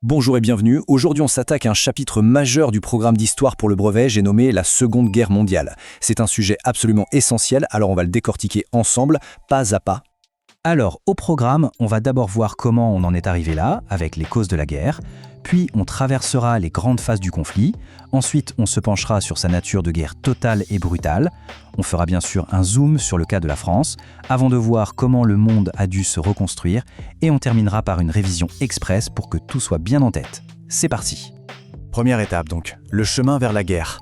Bonjour et bienvenue. Aujourd'hui, on s'attaque à un chapitre majeur du programme d'histoire pour le brevet, j'ai nommé la Seconde Guerre mondiale. C'est un sujet absolument essentiel, alors on va le décortiquer ensemble, pas à pas. Alors, au programme, on va d'abord voir comment on en est arrivé là, avec les causes de la guerre, puis on traversera les grandes phases du conflit, ensuite on se penchera sur sa nature de guerre totale et brutale, on fera bien sûr un zoom sur le cas de la France, avant de voir comment le monde a dû se reconstruire, et on terminera par une révision express pour que tout soit bien en tête. C'est parti. Première étape donc, le chemin vers la guerre.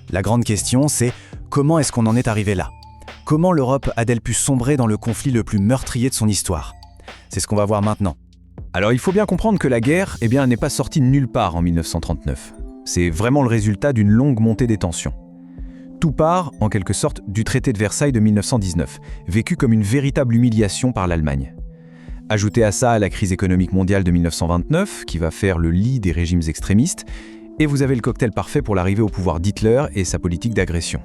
La grande question c'est comment est-ce qu'on en est arrivé là ? Comment l'Europe a-t-elle pu sombrer dans le conflit le plus meurtrier de son histoire ? C'est ce qu'on va voir maintenant. Alors il faut bien comprendre que la guerre, n'est pas sortie de nulle part en 1939. C'est vraiment le résultat d'une longue montée des tensions. Tout part, en quelque sorte, du traité de Versailles de 1919, vécu comme une véritable humiliation par l'Allemagne. Ajoutez à ça la crise économique mondiale de 1929, qui va faire le lit des régimes extrémistes, et vous avez le cocktail parfait pour l'arrivée au pouvoir d'Hitler et sa politique d'agression.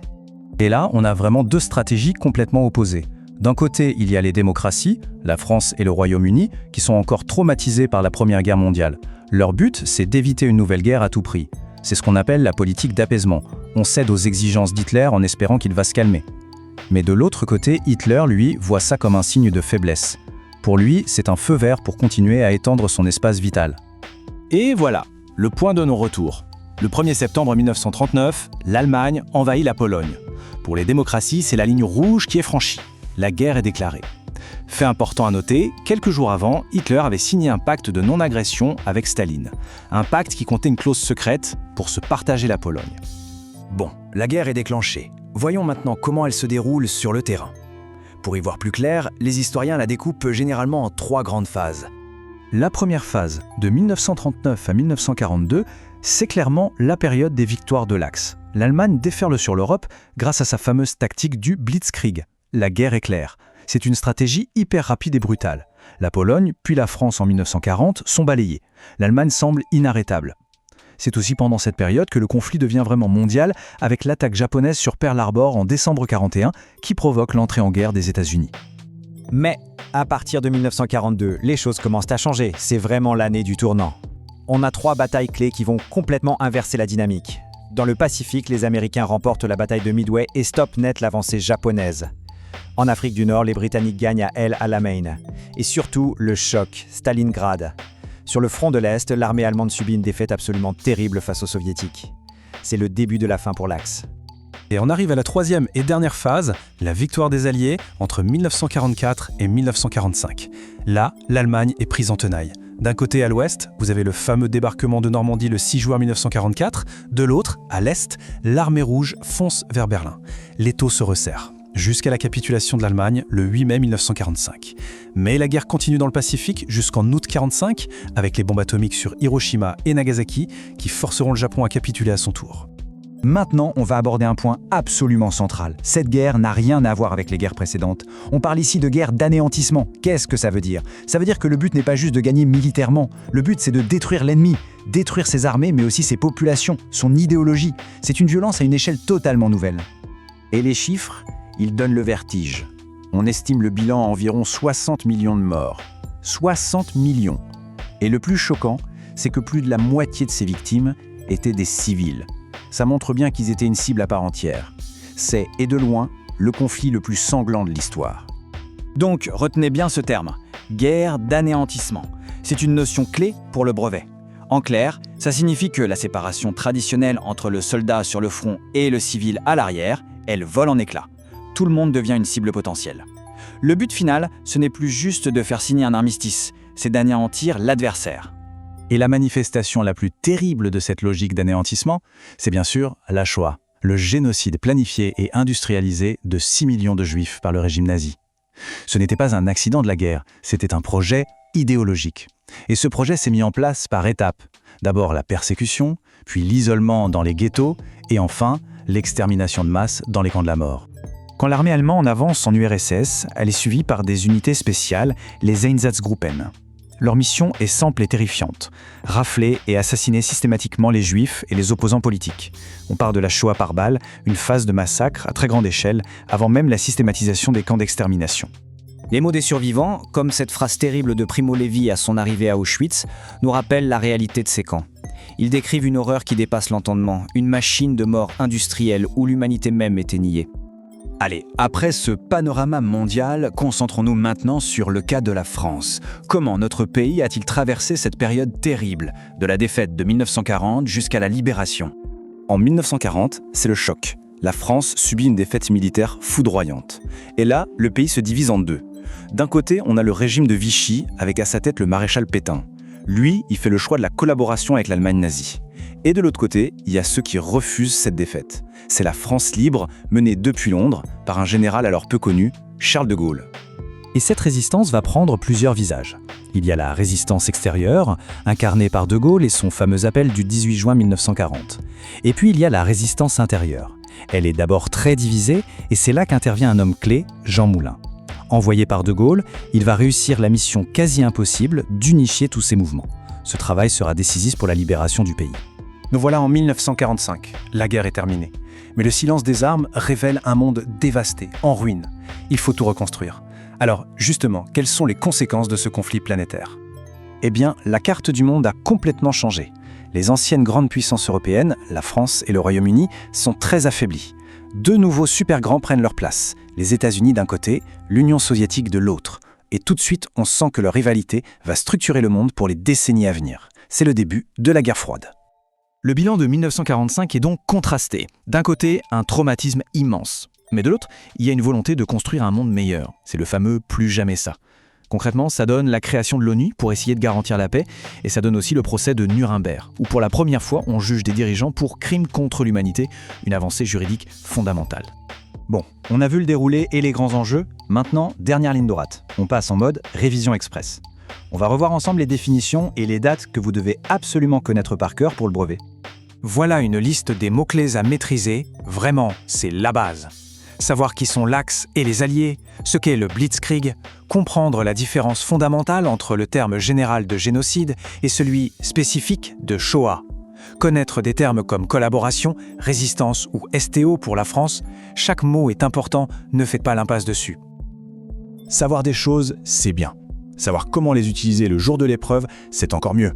Et là, on a vraiment deux stratégies complètement opposées. D'un côté, il y a les démocraties, la France et le Royaume-Uni, qui sont encore traumatisés par la Première Guerre mondiale. Leur but, c'est d'éviter une nouvelle guerre à tout prix. C'est ce qu'on appelle la politique d'apaisement. On cède aux exigences d'Hitler en espérant qu'il va se calmer. Mais de l'autre côté, Hitler, lui, voit ça comme un signe de faiblesse. Pour lui, c'est un feu vert pour continuer à étendre son espace vital. Et voilà, le point de non-retour. Le 1er septembre 1939, l'Allemagne envahit la Pologne. Pour les démocraties, c'est la ligne rouge qui est franchie. La guerre est déclarée. Fait important à noter, quelques jours avant, Hitler avait signé un pacte de non-agression avec Staline. Un pacte qui comptait une clause secrète pour se partager la Pologne. Bon, la guerre est déclenchée. Voyons maintenant comment elle se déroule sur le terrain. Pour y voir plus clair, les historiens la découpent généralement en 3 grandes phases. La première phase, de 1939 à 1942, c'est clairement la période des victoires de l'Axe. L'Allemagne déferle sur l'Europe grâce à sa fameuse tactique du Blitzkrieg, la guerre éclair. C'est une stratégie hyper rapide et brutale. La Pologne, puis la France en 1940 sont balayées. L'Allemagne semble inarrêtable. C'est aussi pendant cette période que le conflit devient vraiment mondial avec l'attaque japonaise sur Pearl Harbor en décembre 1941 qui provoque l'entrée en guerre des États-Unis. Mais à partir de 1942, les choses commencent à changer. C'est vraiment l'année du tournant. On a 3 batailles clés qui vont complètement inverser la dynamique. Dans le Pacifique, les Américains remportent la bataille de Midway et stoppent net l'avancée japonaise. En Afrique du Nord, les Britanniques gagnent à El Alamein. Et surtout, le choc, Stalingrad. Sur le front de l'Est, l'armée allemande subit une défaite absolument terrible face aux Soviétiques. C'est le début de la fin pour l'Axe. Et on arrive à la troisième et dernière phase, la victoire des Alliés entre 1944 et 1945. Là, l'Allemagne est prise en tenaille. D'un côté à l'ouest, vous avez le fameux débarquement de Normandie le 6 juin 1944. De l'autre, à l'est, l'armée rouge fonce vers Berlin. L'étau se resserre, jusqu'à la capitulation de l'Allemagne le 8 mai 1945. Mais la guerre continue dans le Pacifique jusqu'en août 1945, avec les bombes atomiques sur Hiroshima et Nagasaki, qui forceront le Japon à capituler à son tour. Maintenant, on va aborder un point absolument central. Cette guerre n'a rien à voir avec les guerres précédentes. On parle ici de guerre d'anéantissement. Qu'est-ce que ça veut dire ? Ça veut dire que le but n'est pas juste de gagner militairement. Le but, c'est de détruire l'ennemi, détruire ses armées, mais aussi ses populations, son idéologie. C'est une violence à une échelle totalement nouvelle. Et les chiffres, ils donnent le vertige. On estime le bilan à environ 60 millions de morts. 60 millions. Et le plus choquant, c'est que plus de la moitié de ces victimes étaient des civils. Ça montre bien qu'ils étaient une cible à part entière. C'est, et de loin, le conflit le plus sanglant de l'histoire. Donc, retenez bien ce terme, guerre d'anéantissement. C'est une notion clé pour le brevet. En clair, ça signifie que la séparation traditionnelle entre le soldat sur le front et le civil à l'arrière, elle vole en éclats. Tout le monde devient une cible potentielle. Le but final, ce n'est plus juste de faire signer un armistice, c'est d'anéantir l'adversaire. Et la manifestation la plus terrible de cette logique d'anéantissement, c'est bien sûr la Shoah, le génocide planifié et industrialisé de 6 millions de Juifs par le régime nazi. Ce n'était pas un accident de la guerre, c'était un projet idéologique. Et ce projet s'est mis en place par étapes. D'abord la persécution, puis l'isolement dans les ghettos, et enfin l'extermination de masse dans les camps de la mort. Quand l'armée allemande avance en URSS, elle est suivie par des unités spéciales, les Einsatzgruppen. Leur mission est simple et terrifiante, rafler et assassiner systématiquement les juifs et les opposants politiques. On part de la Shoah par balle, une phase de massacre à très grande échelle, avant même la systématisation des camps d'extermination. Les mots des survivants, comme cette phrase terrible de Primo Levi à son arrivée à Auschwitz, nous rappellent la réalité de ces camps. Ils décrivent une horreur qui dépasse l'entendement, une machine de mort industrielle où l'humanité même était niée. Allez, après ce panorama mondial, concentrons-nous maintenant sur le cas de la France. Comment notre pays a-t-il traversé cette période terrible, de la défaite de 1940 jusqu'à la libération ? En 1940, c'est le choc. La France subit une défaite militaire foudroyante. Et là, le pays se divise en deux. D'un côté, on a le régime de Vichy, avec à sa tête le maréchal Pétain. Lui, il fait le choix de la collaboration avec l'Allemagne nazie. Et de l'autre côté, il y a ceux qui refusent cette défaite. C'est la France libre, menée depuis Londres par un général alors peu connu, Charles de Gaulle. Et cette résistance va prendre plusieurs visages. Il y a la résistance extérieure, incarnée par de Gaulle et son fameux appel du 18 juin 1940. Et puis il y a la résistance intérieure. Elle est d'abord très divisée, et c'est là qu'intervient un homme clé, Jean Moulin. Envoyé par de Gaulle, il va réussir la mission quasi impossible d'unifier tous ces mouvements. Ce travail sera décisif pour la libération du pays. Nous voilà en 1945. La guerre est terminée. Mais le silence des armes révèle un monde dévasté, en ruine. Il faut tout reconstruire. Alors, justement, quelles sont les conséquences de ce conflit planétaire ? Eh bien, la carte du monde a complètement changé. Les anciennes grandes puissances européennes, la France et le Royaume-Uni, sont très affaiblies. Deux nouveaux super grands prennent leur place, les États-Unis d'un côté, l'Union soviétique de l'autre. Et tout de suite, on sent que leur rivalité va structurer le monde pour les décennies à venir. C'est le début de la guerre froide. Le bilan de 1945 est donc contrasté. D'un côté, un traumatisme immense. Mais de l'autre, il y a une volonté de construire un monde meilleur. C'est le fameux « plus jamais ça ». Concrètement, ça donne la création de l'ONU pour essayer de garantir la paix, et ça donne aussi le procès de Nuremberg, où pour la première fois, on juge des dirigeants pour crimes contre l'humanité, une avancée juridique fondamentale. Bon, on a vu le déroulé et les grands enjeux. Maintenant, dernière ligne droite. On passe en mode révision express. On va revoir ensemble les définitions et les dates que vous devez absolument connaître par cœur pour le brevet. Voilà une liste des mots-clés à maîtriser. Vraiment, c'est la base. Savoir qui sont l'Axe et les Alliés, ce qu'est le Blitzkrieg, comprendre la différence fondamentale entre le terme général de génocide et celui spécifique de Shoah. Connaître des termes comme collaboration, résistance ou STO pour la France, chaque mot est important, ne faites pas l'impasse dessus. Savoir des choses, c'est bien. Savoir comment les utiliser le jour de l'épreuve, c'est encore mieux.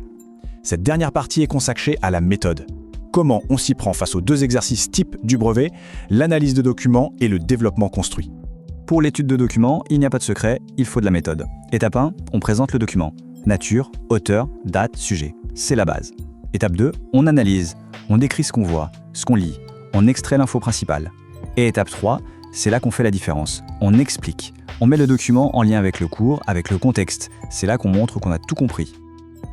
Cette dernière partie est consacrée à la méthode. Comment on s'y prend face aux deux exercices types du brevet, l'analyse de documents et le développement construit. Pour l'étude de documents, il n'y a pas de secret, il faut de la méthode. Étape 1, on présente le document. Nature, auteur, date, sujet. C'est la base. Étape 2, on analyse. On décrit ce qu'on voit, ce qu'on lit. On extrait l'info principale. Et étape 3, c'est là qu'on fait la différence. On explique. On met le document en lien avec le cours, avec le contexte. C'est là qu'on montre qu'on a tout compris.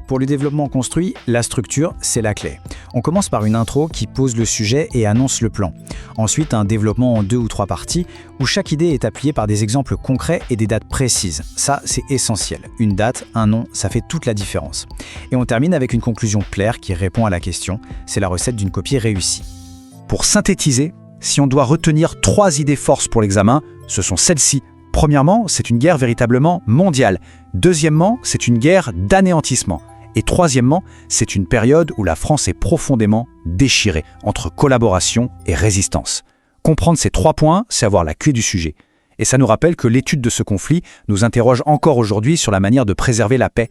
Pour le développement construit, la structure, c'est la clé. On commence par une intro qui pose le sujet et annonce le plan. Ensuite, un développement en 2 ou 3 parties où chaque idée est appuyée par des exemples concrets et des dates précises. Ça, c'est essentiel. Une date, un nom, ça fait toute la différence. Et on termine avec une conclusion claire qui répond à la question. C'est la recette d'une copie réussie. Pour synthétiser, si on doit retenir 3 idées forces pour l'examen, ce sont celles-ci. Premièrement, c'est une guerre véritablement mondiale. Deuxièmement, c'est une guerre d'anéantissement. Et troisièmement, c'est une période où la France est profondément déchirée entre collaboration et résistance. Comprendre ces 3 points, c'est avoir la clé du sujet. Et ça nous rappelle que l'étude de ce conflit nous interroge encore aujourd'hui sur la manière de préserver la paix